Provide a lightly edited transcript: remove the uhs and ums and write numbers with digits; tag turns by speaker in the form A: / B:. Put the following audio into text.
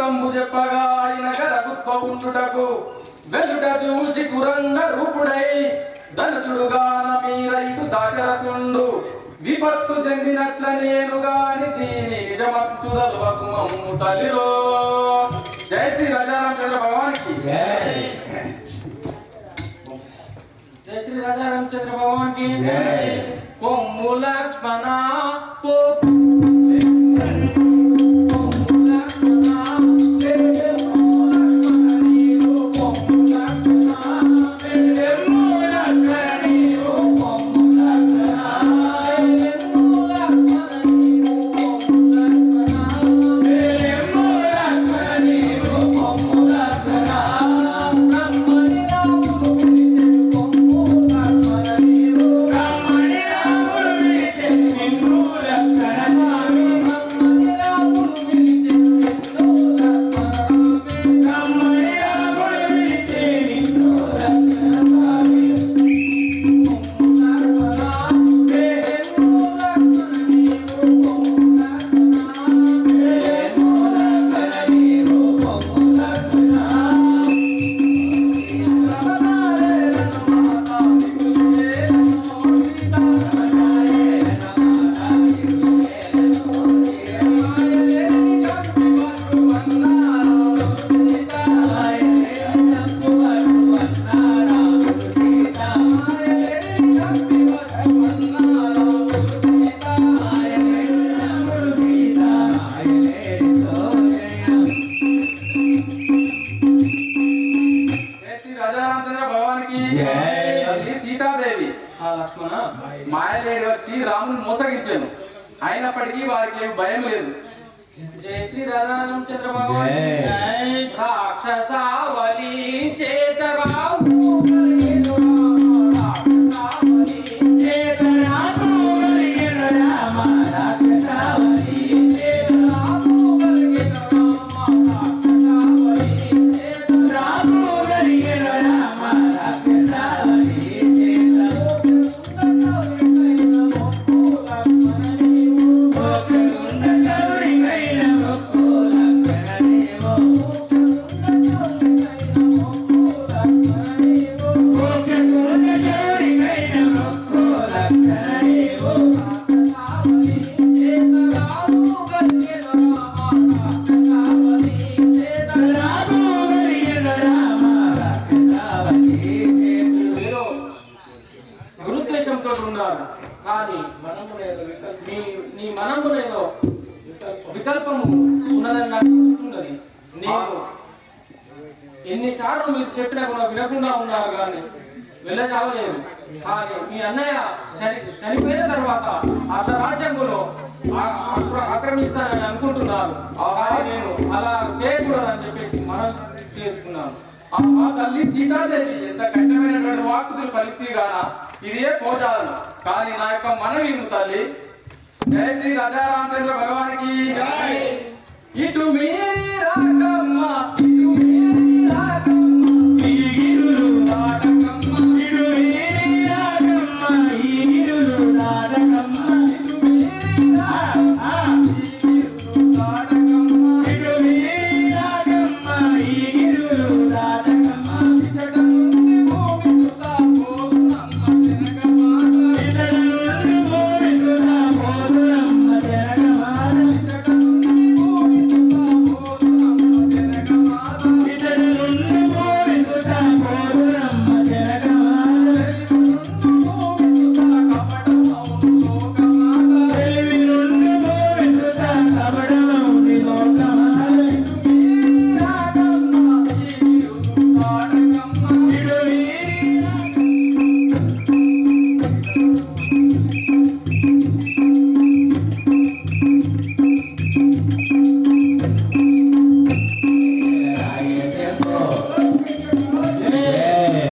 A: వృత్తంబు చెప్పగా ఆయన గరగుత్వ ఉండుటకు వెలుట చూసి కురంగ రూపుడై దళితుడుగా మీరైటు దాశరథుండు విపత్తు చెందినట్ల నేను గాని దీని నిజమచ్చుదల్వకు మమ్ము తల్లిలో. జై శ్రీ రాజారామచంద్ర భగవానికి జై.
B: జై శ్రీ రాజారామచంద్ర భగవానికి జై. కొమ్ము లక్ష్మణ
A: మాయలేడి వచ్చి రాముని మోసగించాను, అయినప్పటికీ వారికి భయం లేదు.
B: జై శ్రీ రాజారామచంద్ర భగవాన్. రాక్షసావలి చేతరాము వికల్పము ఉన్నదని నాకు గుర్తున్నది. నేను ఎన్నిసార్లు మీరు చెప్పినా కూడా వినకుండా ఉన్నారు, కానీ వెళ్ళచావలేదు. కానీ మీ అన్నయ్య చనిపోయిన తర్వాత అర్ధరాజ్యంలో ఆక్రమిస్తానని అనుకుంటున్నారు. నేను అలా చేయకూడదని చెప్పేసి మనం చేసుకున్నాను.
A: అమ్మా తల్లి సీతాదేవి ఎంత కఠినమైనటువంటి వాక్కులు పలికిగానా ఇదే పోజాలను, కానీ నా యొక్క మనవి తల్లి. జై శ్రీ రాజారామచంద్ర భగవానికి. ఇటు మీ